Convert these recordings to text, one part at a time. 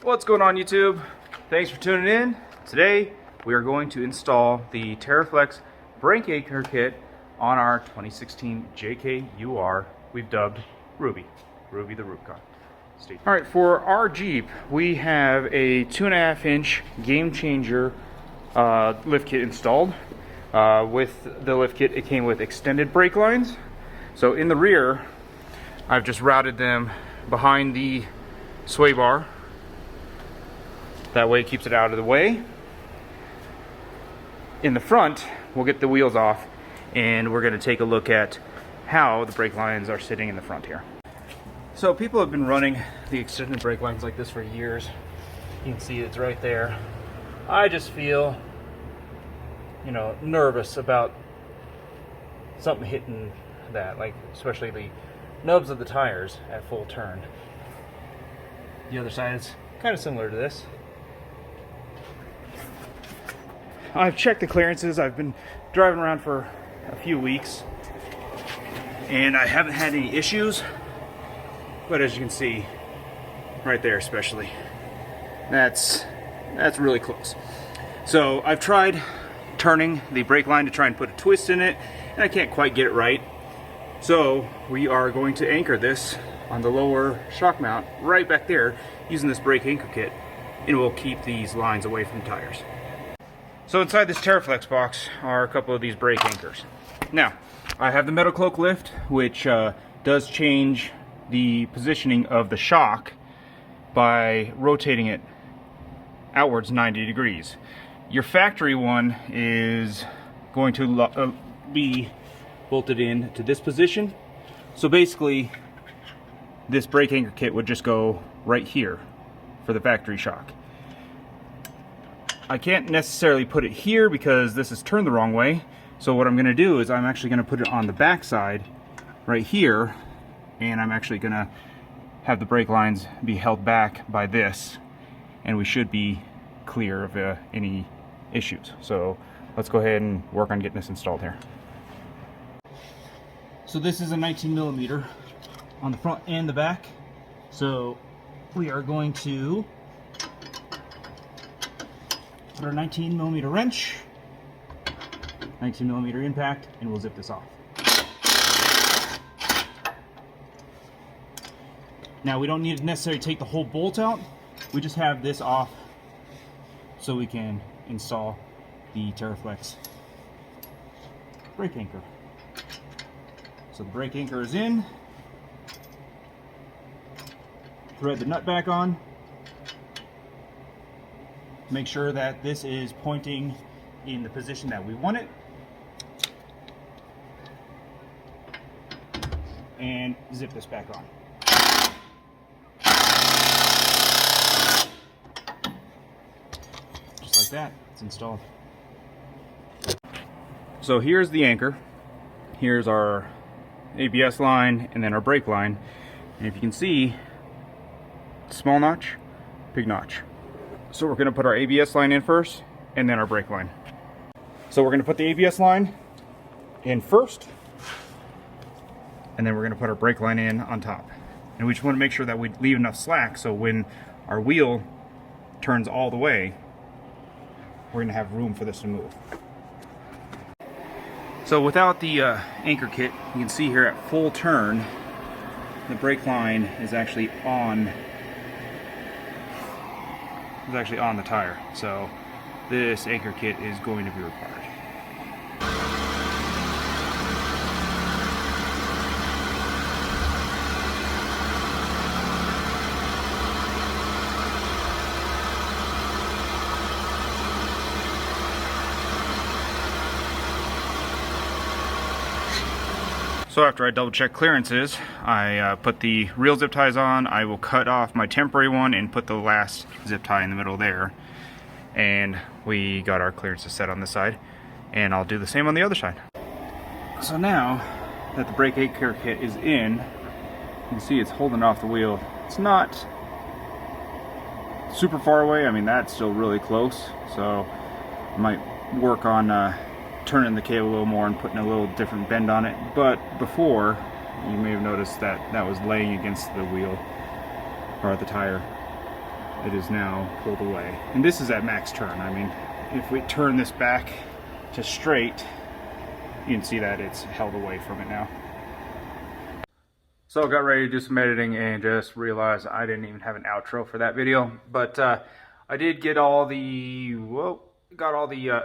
What's going on, YouTube? Thanks for tuning in. Today we are going to install the Teraflex brake anchor kit on our 2016 JKUR we've dubbed Ruby the Rubicon. Alright, for our Jeep we have a 2.5-inch Game Changer lift kit installed. With the lift kit it came with extended brake lines. So in the rear I've just routed them behind the sway bar. That way it keeps it out of the way. In the front, we'll get the wheels off and we're going to take a look at how the brake lines are sitting in the front here. So people have been running the extended brake lines like this for years. You can see it's right there. I just feel, nervous about something hitting that, like especially the nubs of the tires at full turn. The other side is kind of similar to this. I've checked the clearances. I've been driving around for a few weeks and I haven't had any issues, but as you can see right there especially, that's really close. So I've tried turning the brake line to try and put a twist in it and I can't quite get it right. So we are going to anchor this on the lower shock mount right back there using this brake anchor kit, and we'll keep these lines away from tires. So inside this Teraflex box are a couple of these brake anchors. Now, I have the metal cloak lift, which does change the positioning of the shock by rotating it outwards 90 degrees. Your factory one is going to be bolted in to this position. So basically, this brake anchor kit would just go right here for the factory shock. I can't necessarily put it here because this is turned the wrong way. So what I'm going to do is I'm actually going to put it on the back side right here, and I'm actually going to have the brake lines be held back by this, and we should be clear of any issues. So let's go ahead and work on getting this installed here. So this is a 19mm on the front and the back. So we are going to put our 19mm wrench, 19mm impact, and we'll zip this off. Now we don't need to necessarily take the whole bolt out. We just have this off so we can install the Teraflex brake anchor. So the brake anchor is in. Thread the nut back on. Make sure that this is pointing in the position that we want it. And zip this back on. Just like that, it's installed. So here's the anchor. Here's our ABS line and then our brake line. And if you can see, small notch, big notch. So we're going to put our ABS line in first and then our brake line. So we're going to put the ABS line in first and then we're going to put our brake line in on top. And we just want to make sure that we leave enough slack so when our wheel turns all the way, we're going to have room for this to move. So without the anchor kit, you can see here at full turn, the brake line is actually on the tire. So this anchor kit is going to be required. So after I double check clearances, I put the real zip ties on. I will cut off my temporary one and put the last zip tie in the middle there. And we got our clearances set on this side. And I'll do the same on the other side. So now that the brake anchor kit is in, you can see it's holding off the wheel. It's not super far away. I mean, that's still really close. So I might work on turning the cable a little more and putting a little different bend on it. But before, you may have noticed that that was laying against the wheel or the tire. it is now pulled away. And this is at max turn. I mean, if we turn this back to straight, you can see that it's held away from it now. So I got ready to do some editing and just realized I didn't even have an outro for that video. But I did get all the,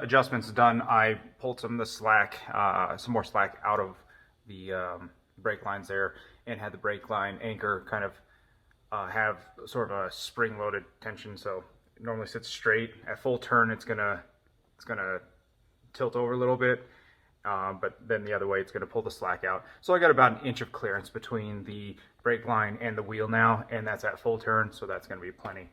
adjustments done. I pulled some of the slack, some more slack out of the brake lines there, and had the brake line anchor kind of have sort of a spring-loaded tension, so it normally sits straight. At full turn, it's gonna tilt over a little bit, but then the other way, it's gonna pull the slack out. So I got about an inch of clearance between the brake line and the wheel now, and that's at full turn, so that's gonna be plenty.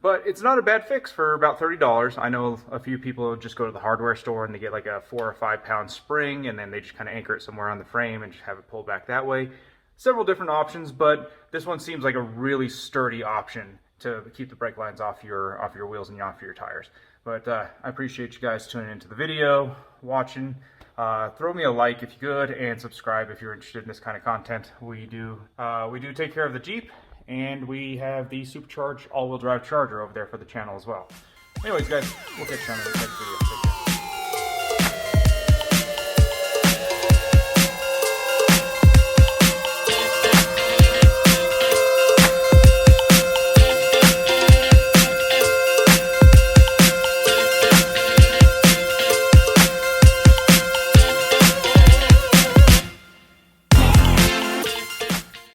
But it's not a bad fix for about $30. I know a few people just go to the hardware store and they get like a 4 or 5 pound spring, and then they just kind of anchor it somewhere on the frame and just have it pulled back that way. Several different options, but this one seems like a really sturdy option to keep the brake lines off your wheels and off your tires. But I appreciate you guys tuning into the video, watching. Throw me a like if you could, and subscribe if you're interested in this kind of content. We do take care of the Jeep, and we have the supercharged all-wheel drive charger over there for the channel as well. Anyways, guys, we'll catch you on the next video.